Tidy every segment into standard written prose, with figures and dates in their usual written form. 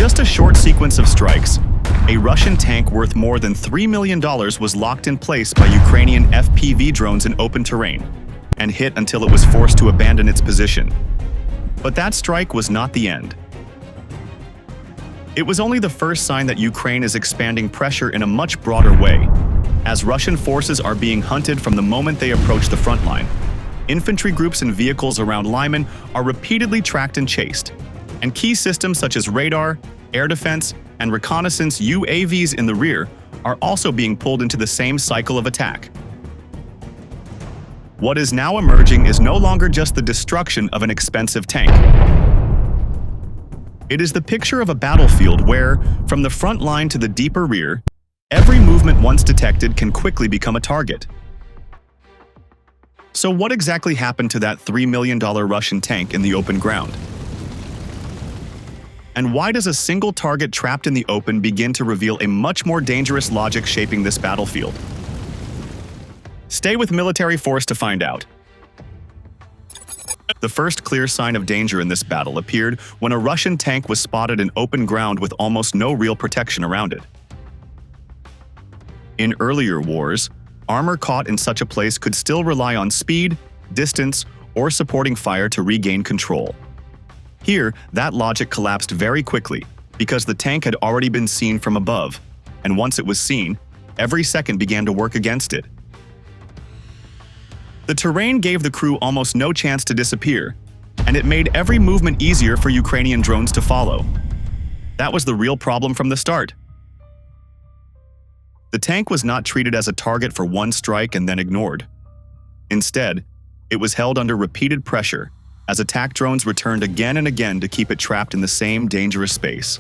just a short sequence of strikes, a Russian tank worth more than $3 million was locked in place by Ukrainian FPV drones in open terrain and hit until it was forced to abandon its position. But that strike was not the end. It was only the first sign that Ukraine is expanding pressure in a much broader way, as Russian forces are being hunted from the moment they approach the front line. Infantry groups and vehicles around Lyman are repeatedly tracked and chased, and key systems such as radar, air defense, and reconnaissance UAVs in the rear are also being pulled into the same cycle of attack. What is now emerging is no longer just the destruction of an expensive tank. It is the picture of a battlefield where, from the front line to the deeper rear, every movement once detected can quickly become a target. So what exactly happened to that $3 million Russian tank in the open ground? And why does a single target trapped in the open begin to reveal a much more dangerous logic shaping this battlefield? Stay with Military Force to find out. The first clear sign of danger in this battle appeared when a Russian tank was spotted in open ground with almost no real protection around it. In earlier wars, armor caught in such a place could still rely on speed, distance, or supporting fire to regain control. Here, that logic collapsed very quickly because the tank had already been seen from above, and once it was seen, every second began to work against it. The terrain gave the crew almost no chance to disappear, and it made every movement easier for Ukrainian drones to follow. That was the real problem from the start. The tank was not treated as a target for one strike and then ignored. Instead, it was held under repeated pressure as attack drones returned again and again to keep it trapped in the same dangerous space.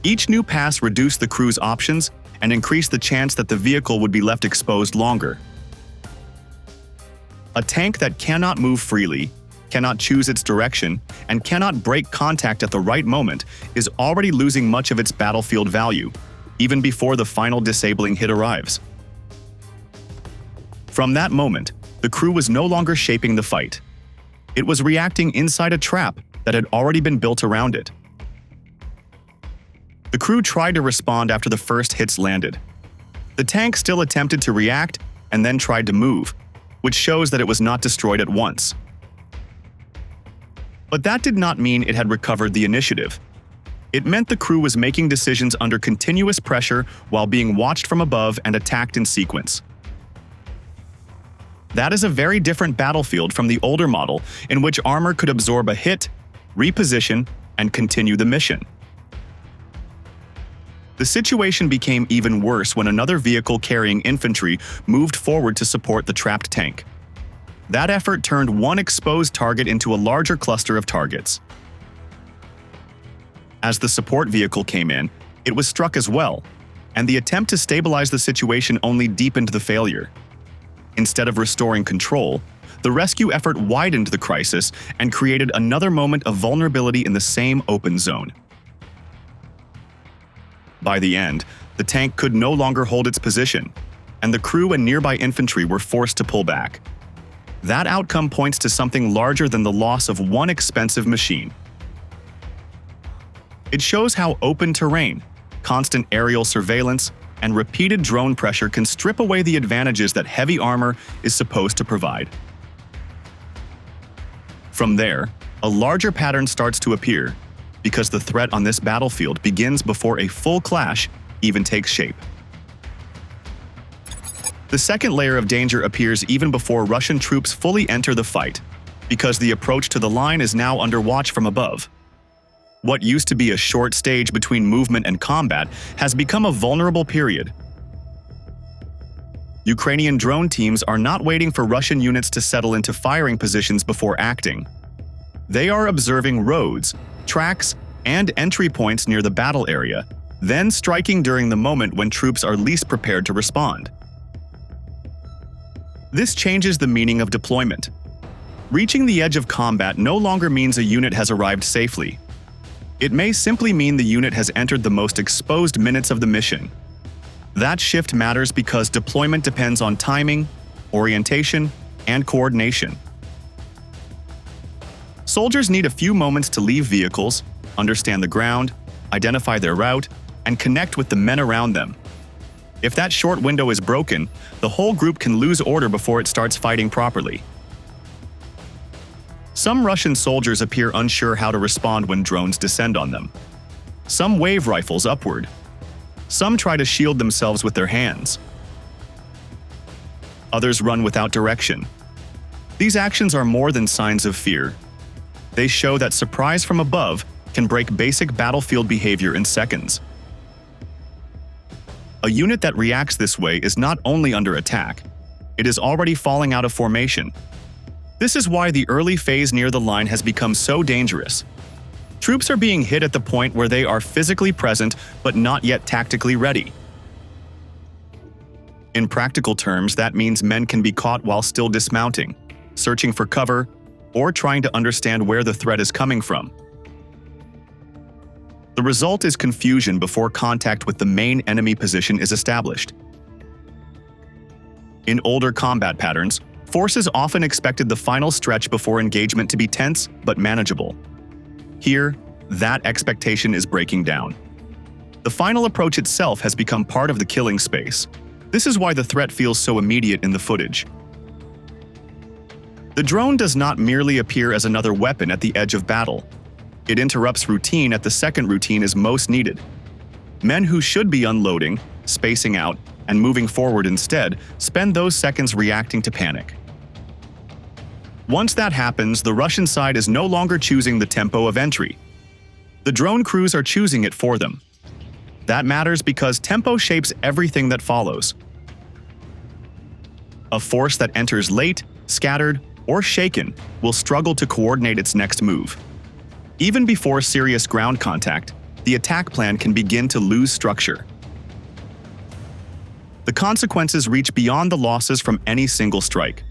Each new pass reduced the crew's options and increased the chance that the vehicle would be left exposed longer. A tank that cannot move freely, cannot choose its direction, and cannot break contact at the right moment is already losing much of its battlefield value, even before the final disabling hit arrives. From that moment, the crew was no longer shaping the fight. It was reacting inside a trap that had already been built around it. The crew tried to respond after the first hits landed. The tank still attempted to react and then tried to move, which shows that it was not destroyed at once. But that did not mean it had recovered the initiative. It meant the crew was making decisions under continuous pressure while being watched from above and attacked in sequence. That is a very different battlefield from the older model in which armor could absorb a hit, reposition, and continue the mission. The situation became even worse when another vehicle carrying infantry moved forward to support the trapped tank. That effort turned one exposed target into a larger cluster of targets. As the support vehicle came in, it was struck as well, and the attempt to stabilize the situation only deepened the failure. Instead of restoring control, the rescue effort widened the crisis and created another moment of vulnerability in the same open zone. By the end, the tank could no longer hold its position, and the crew and nearby infantry were forced to pull back. That outcome points to something larger than the loss of one expensive machine. It shows how open terrain, constant aerial surveillance, and repeated drone pressure can strip away the advantages that heavy armor is supposed to provide. From there, a larger pattern starts to appear, because the threat on this battlefield begins before a full clash even takes shape. The second layer of danger appears even before Russian troops fully enter the fight, because the approach to the line is now under watch from above. What used to be a short stage between movement and combat has become a vulnerable period. Ukrainian drone teams are not waiting for Russian units to settle into firing positions before acting. They are observing roads, tracks, and entry points near the battle area, then striking during the moment when troops are least prepared to respond. This changes the meaning of deployment. Reaching the edge of combat no longer means a unit has arrived safely. It may simply mean the unit has entered the most exposed minutes of the mission. That shift matters because deployment depends on timing, orientation, and coordination. Soldiers need a few moments to leave vehicles, understand the ground, identify their route, and connect with the men around them. If that short window is broken, the whole group can lose order before it starts fighting properly. Some Russian soldiers appear unsure how to respond when drones descend on them. Some wave rifles upward. Some try to shield themselves with their hands. Others run without direction. These actions are more than signs of fear. They show that surprise from above can break basic battlefield behavior in seconds. A unit that reacts this way is not only under attack, it is already falling out of formation. This is why the early phase near the line has become so dangerous. Troops are being hit at the point where they are physically present but not yet tactically ready. In practical terms, that means men can be caught while still dismounting, searching for cover, or trying to understand where the threat is coming from. The result is confusion before contact with the main enemy position is established. In older combat patterns, forces often expected the final stretch before engagement to be tense but manageable. Here, that expectation is breaking down. The final approach itself has become part of the killing space. This is why the threat feels so immediate in the footage. The drone does not merely appear as another weapon at the edge of battle. It interrupts routine at the second routine is most needed. Men who should be unloading, spacing out, and moving forward instead spend those seconds reacting to panic. Once that happens, the Russian side is no longer choosing the tempo of entry. The drone crews are choosing it for them. That matters because tempo shapes everything that follows. A force that enters late, scattered, or shaken will struggle to coordinate its next move. Even before serious ground contact, the attack plan can begin to lose structure. The consequences reach beyond the losses from any single strike.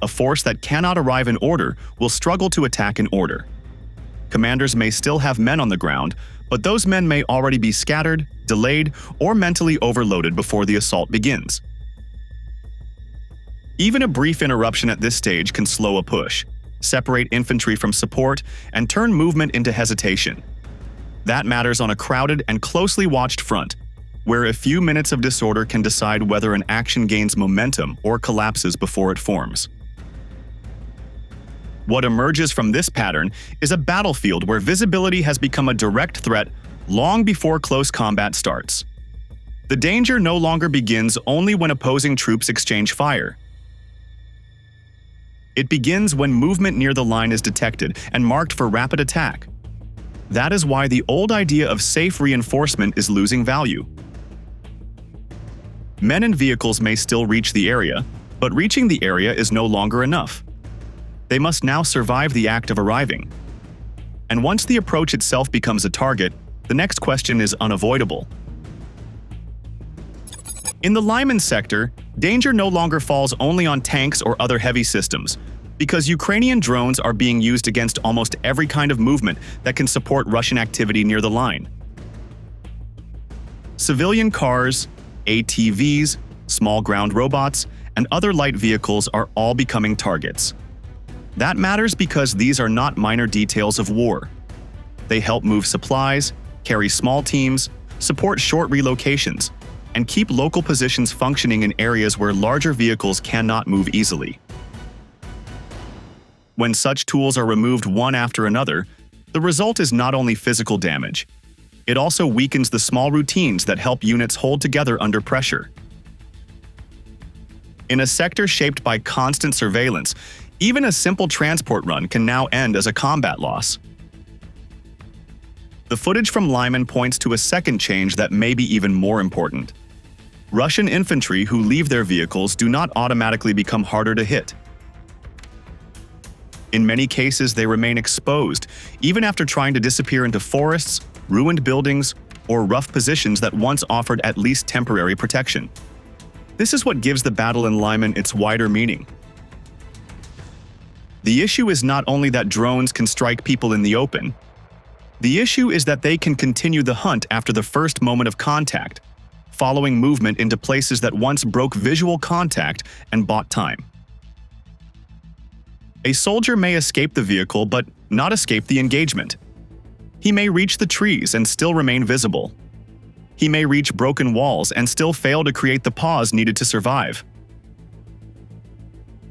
A force that cannot arrive in order will struggle to attack in order. Commanders may still have men on the ground, but those men may already be scattered, delayed, or mentally overloaded before the assault begins. Even a brief interruption at this stage can slow a push, separate infantry from support, and turn movement into hesitation. That matters on a crowded and closely watched front, where a few minutes of disorder can decide whether an action gains momentum or collapses before it forms. What emerges from this pattern is a battlefield where visibility has become a direct threat long before close combat starts. The danger no longer begins only when opposing troops exchange fire. It begins when movement near the line is detected and marked for rapid attack. That is why the old idea of safe reinforcement is losing value. Men and vehicles may still reach the area, but reaching the area is no longer enough. They must now survive the act of arriving. And once the approach itself becomes a target, the next question is unavoidable. In the Lyman sector, danger no longer falls only on tanks or other heavy systems, because Ukrainian drones are being used against almost every kind of movement that can support Russian activity near the line. Civilian cars, ATVs, small ground robots, and other light vehicles are all becoming targets. That matters because these are not minor details of war. They help move supplies, carry small teams, support short relocations, and keep local positions functioning in areas where larger vehicles cannot move easily. When such tools are removed one after another, the result is not only physical damage. It also weakens the small routines that help units hold together under pressure. In a sector shaped by constant surveillance, even a simple transport run can now end as a combat loss. The footage from Lyman points to a second change that may be even more important. Russian infantry who leave their vehicles do not automatically become harder to hit. In many cases, they remain exposed, even after trying to disappear into forests, ruined buildings, or rough positions that once offered at least temporary protection. This is what gives the battle in Lyman its wider meaning. The issue is not only that drones can strike people in the open. The issue is that they can continue the hunt after the first moment of contact, following movement into places that once broke visual contact and bought time. A soldier may escape the vehicle but not escape the engagement. He may reach the trees and still remain visible. He may reach broken walls and still fail to create the pause needed to survive.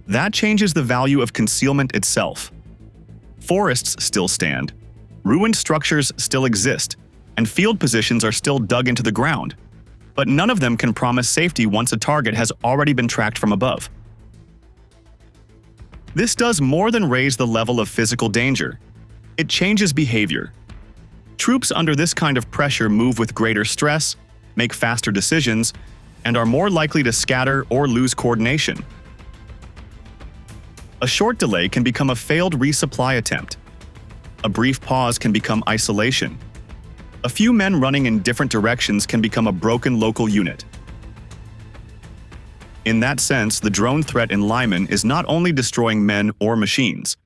That changes the value of concealment itself. Forests still stand, ruined structures still exist, and field positions are still dug into the ground. But none of them can promise safety once a target has already been tracked from above. This does more than raise the level of physical danger. It changes behavior. Troops under this kind of pressure move with greater stress, make faster decisions, and are more likely to scatter or lose coordination. A short delay can become a failed resupply attempt. A brief pause can become isolation. A few men running in different directions can become a broken local unit. In that sense, the drone threat in Lyman is not only destroying men or machines.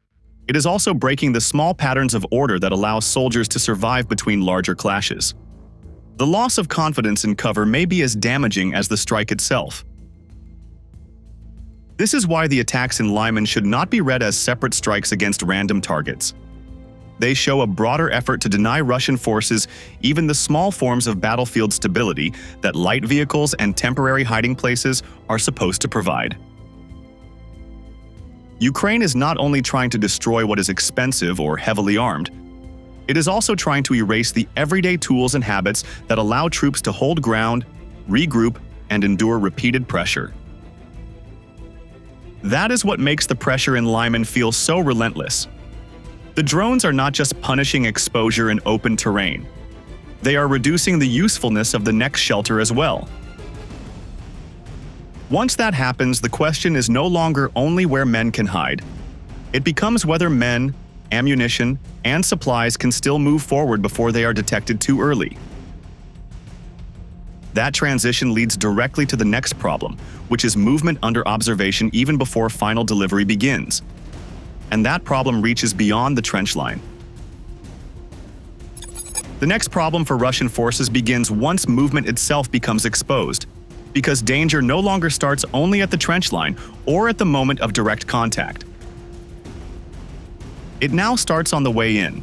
It is also breaking the small patterns of order that allow soldiers to survive between larger clashes. The loss of confidence in cover may be as damaging as the strike itself. This is why the attacks in Lyman should not be read as separate strikes against random targets. They show a broader effort to deny Russian forces even the small forms of battlefield stability that light vehicles and temporary hiding places are supposed to provide. Ukraine is not only trying to destroy what is expensive or heavily armed, it is also trying to erase the everyday tools and habits that allow troops to hold ground, regroup, and endure repeated pressure. That is what makes the pressure in Lyman feel so relentless. The drones are not just punishing exposure in open terrain. They are reducing the usefulness of the next shelter as well. Once that happens, the question is no longer only where men can hide. It becomes whether men, ammunition, and supplies can still move forward before they are detected too early. That transition leads directly to the next problem, which is movement under observation even before final delivery begins. And that problem reaches beyond the trench line. The next problem for Russian forces begins once movement itself becomes exposed, because danger no longer starts only at the trench line or at the moment of direct contact. It now starts on the way in.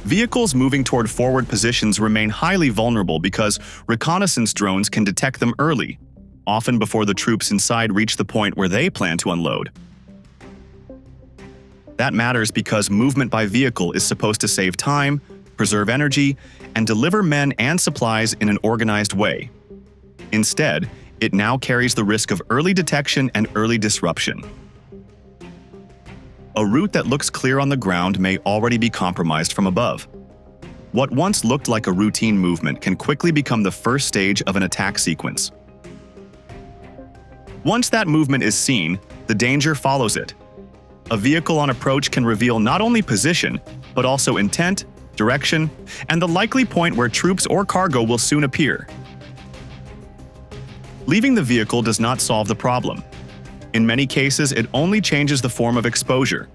Vehicles moving toward forward positions remain highly vulnerable because reconnaissance drones can detect them early, often before the troops inside reach the point where they plan to unload. That matters because movement by vehicle is supposed to save time, preserve energy, and deliver men and supplies in an organized way. Instead, it now carries the risk of early detection and early disruption. A route that looks clear on the ground may already be compromised from above. What once looked like a routine movement can quickly become the first stage of an attack sequence. Once that movement is seen, the danger follows it. A vehicle on approach can reveal not only position, but also intent, direction, and the likely point where troops or cargo will soon appear. Leaving the vehicle does not solve the problem. In many cases, it only changes the form of exposure.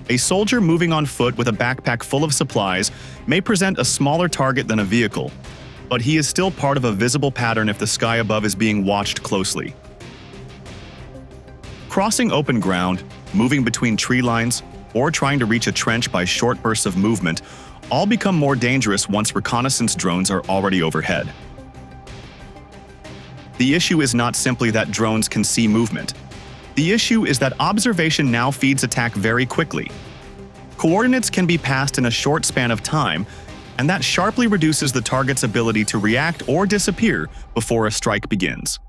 A soldier moving on foot with a backpack full of supplies may present a smaller target than a vehicle, but he is still part of a visible pattern if the sky above is being watched closely. Crossing open ground, moving between tree lines, or trying to reach a trench by short bursts of movement all become more dangerous once reconnaissance drones are already overhead. The issue is not simply that drones can see movement. The issue is that observation now feeds attack very quickly. Coordinates can be passed in a short span of time, and that sharply reduces the target's ability to react or disappear before a strike begins.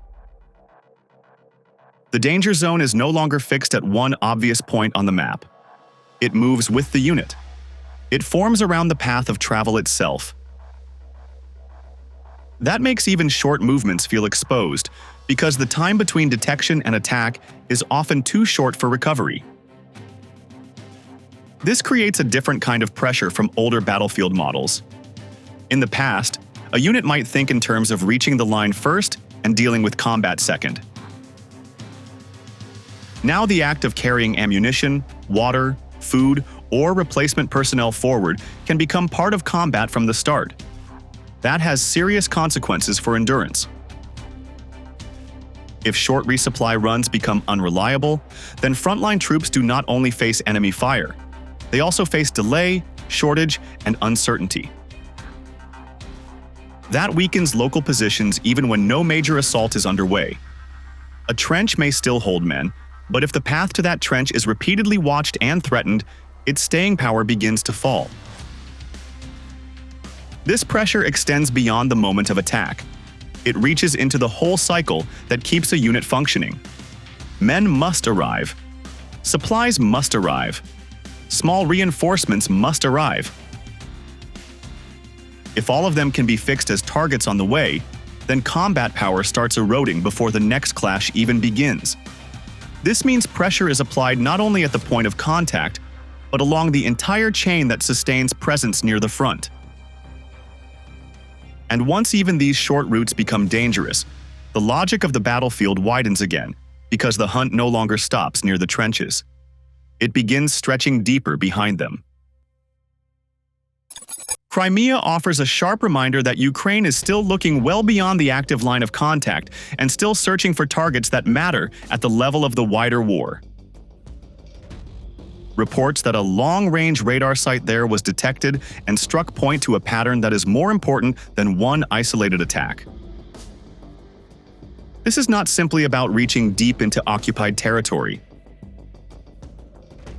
The danger zone is no longer fixed at one obvious point on the map. It moves with the unit. It forms around the path of travel itself. That makes even short movements feel exposed, because the time between detection and attack is often too short for recovery. This creates a different kind of pressure from older battlefield models. In the past, a unit might think in terms of reaching the line first and dealing with combat second. Now the act of carrying ammunition, water, food, or replacement personnel forward can become part of combat from the start. That has serious consequences for endurance. If short resupply runs become unreliable, then frontline troops do not only face enemy fire, They also face delay, shortage, and uncertainty. That weakens local positions even when no major assault is underway. A trench may still hold men, but if the path to that trench is repeatedly watched and threatened, its staying power begins to fall. This pressure extends beyond the moment of attack. It reaches into the whole cycle that keeps a unit functioning. Men must arrive. Supplies must arrive. Small reinforcements must arrive. If all of them can be fixed as targets on the way, then combat power starts eroding before the next clash even begins. This means pressure is applied not only at the point of contact, but along the entire chain that sustains presence near the front. And once even these short routes become dangerous, the logic of the battlefield widens again, because the hunt no longer stops near the trenches. It begins stretching deeper behind them. Crimea offers a sharp reminder that Ukraine is still looking well beyond the active line of contact and still searching for targets that matter at the level of the wider war. Reports that a long-range radar site there was detected and struck point to a pattern that is more important than one isolated attack. This is not simply about reaching deep into occupied territory.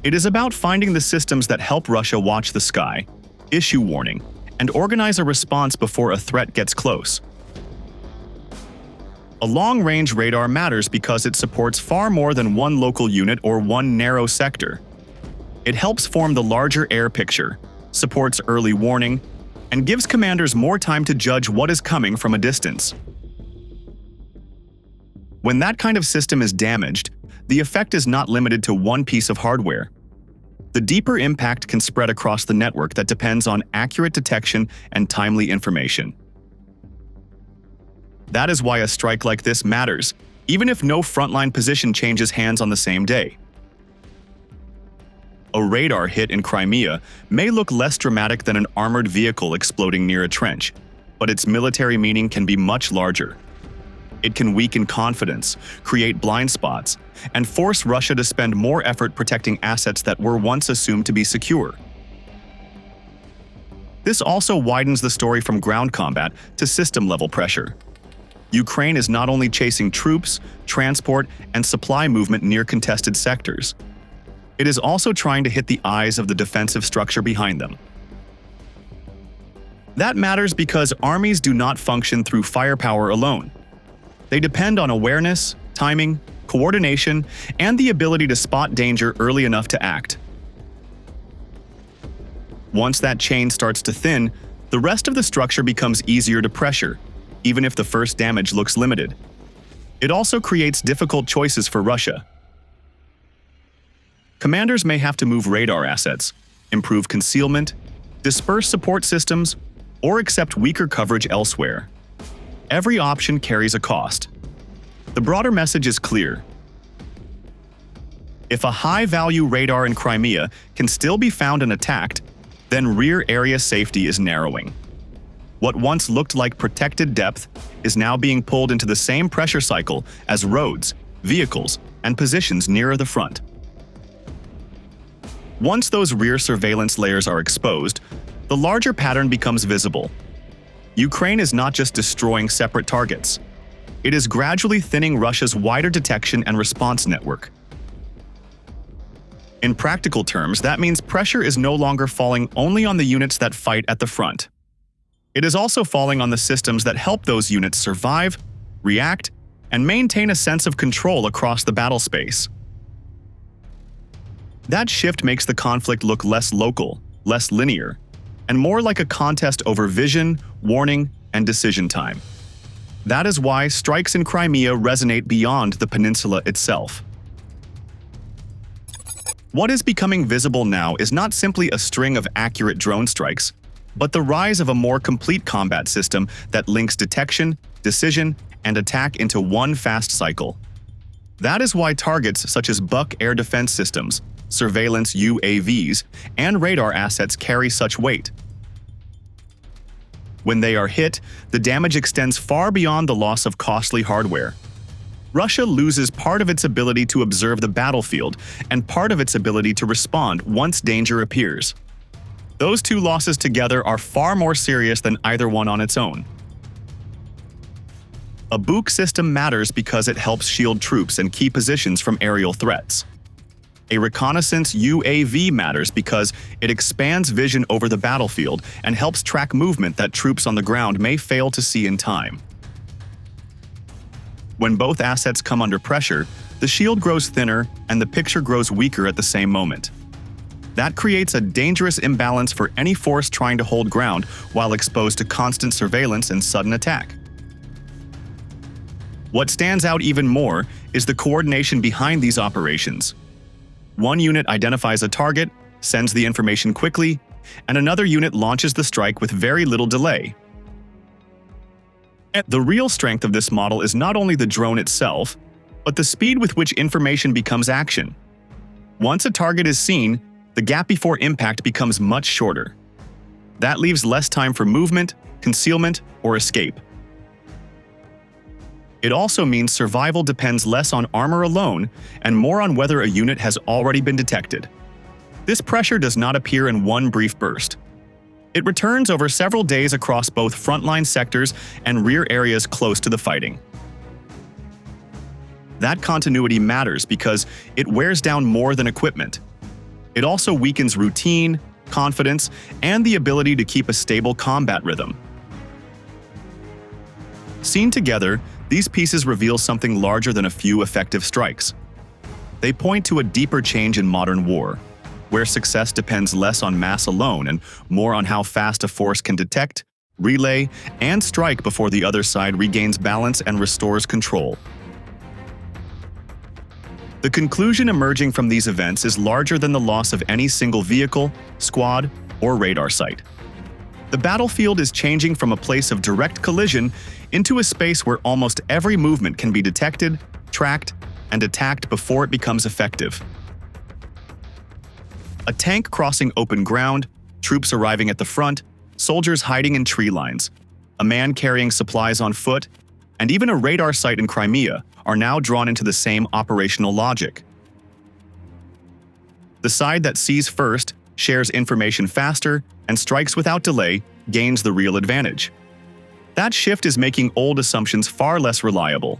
It is about finding the systems that help Russia watch the sky, issue warning, and organize a response before a threat gets close. A long-range radar matters because it supports far more than one local unit or one narrow sector. It helps form the larger air picture, supports early warning, and gives commanders more time to judge what is coming from a distance. When that kind of system is damaged, the effect is not limited to one piece of hardware. The deeper impact can spread across the network that depends on accurate detection and timely information. That is why a strike like this matters, even if no frontline position changes hands on the same day. A radar hit in Crimea may look less dramatic than an armored vehicle exploding near a trench, but its military meaning can be much larger. It can weaken confidence, create blind spots, and force Russia to spend more effort protecting assets that were once assumed to be secure. This also widens the story from ground combat to system-level pressure. Ukraine is not only chasing troops, transport, and supply movement near contested sectors. It is also trying to hit the eyes of the defensive structure behind them. That matters because armies do not function through firepower alone. They depend on awareness, timing, coordination, and the ability to spot danger early enough to act. Once that chain starts to thin, the rest of the structure becomes easier to pressure, even if the first damage looks limited. It also creates difficult choices for Russia. Commanders may have to move radar assets, improve concealment, disperse support systems, or accept weaker coverage elsewhere. Every option carries a cost. The broader message is clear. If a high-value radar in Crimea can still be found and attacked, then rear area safety is narrowing. What once looked like protected depth is now being pulled into the same pressure cycle as roads, vehicles, and positions nearer the front. Once those rear surveillance layers are exposed, the larger pattern becomes visible. Ukraine is not just destroying separate targets. It is gradually thinning Russia's wider detection and response network. In practical terms, that means pressure is no longer falling only on the units that fight at the front. It is also falling on the systems that help those units survive, react, and maintain a sense of control across the battle space. That shift makes the conflict look less local, less linear, and more like a contest over vision, warning, and decision time. That is why strikes in Crimea resonate beyond the peninsula itself. What is becoming visible now is not simply a string of accurate drone strikes, but the rise of a more complete combat system that links detection, decision, and attack into one fast cycle. That is why targets such as Buk air defense systems, surveillance UAVs, and radar assets carry such weight. When they are hit, the damage extends far beyond the loss of costly hardware. Russia loses part of its ability to observe the battlefield and part of its ability to respond once danger appears. Those two losses together are far more serious than either one on its own. A Buk system matters because it helps shield troops and key positions from aerial threats. A reconnaissance UAV matters because it expands vision over the battlefield and helps track movement that troops on the ground may fail to see in time. When both assets come under pressure, the shield grows thinner and the picture grows weaker at the same moment. That creates a dangerous imbalance for any force trying to hold ground while exposed to constant surveillance and sudden attack. What stands out even more is the coordination behind these operations. One unit identifies a target, sends the information quickly, and another unit launches the strike with very little delay. The real strength of this model is not only the drone itself, but the speed with which information becomes action. Once a target is seen, the gap before impact becomes much shorter. That leaves less time for movement, concealment, or escape. It also means survival depends less on armor alone and more on whether a unit has already been detected. This pressure does not appear in one brief burst. It returns over several days across both frontline sectors and rear areas close to the fighting. That continuity matters because it wears down more than equipment. It also weakens routine, confidence, and the ability to keep a stable combat rhythm. Seen together, these pieces reveal something larger than a few effective strikes. They point to a deeper change in modern war, where success depends less on mass alone and more on how fast a force can detect, relay, and strike before the other side regains balance and restores control. The conclusion emerging from these events is larger than the loss of any single vehicle, squad, or radar site. The battlefield is changing from a place of direct collision into a space where almost every movement can be detected, tracked, and attacked before it becomes effective. A tank crossing open ground, troops arriving at the front, soldiers hiding in tree lines, a man carrying supplies on foot, and even a radar site in Crimea are now drawn into the same operational logic. The side that sees first, shares information faster, and strikes without delay gains the real advantage. That shift is making old assumptions far less reliable.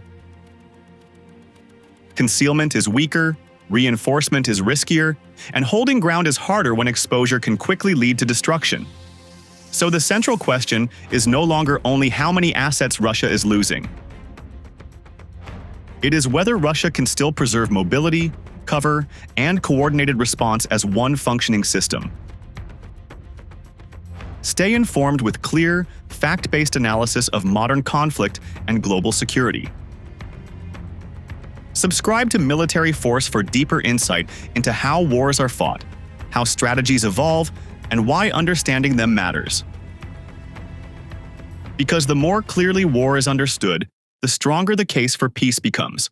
Concealment is weaker, reinforcement is riskier, and holding ground is harder when exposure can quickly lead to destruction. So the central question is no longer only how many assets Russia is losing. It is whether Russia can still preserve mobility, cover, and coordinated response as one functioning system. Stay informed with clear, fact-based analysis of modern conflict and global security. Subscribe to Military Force for deeper insight into how wars are fought, how strategies evolve, and why understanding them matters. Because the more clearly war is understood, the stronger the case for peace becomes.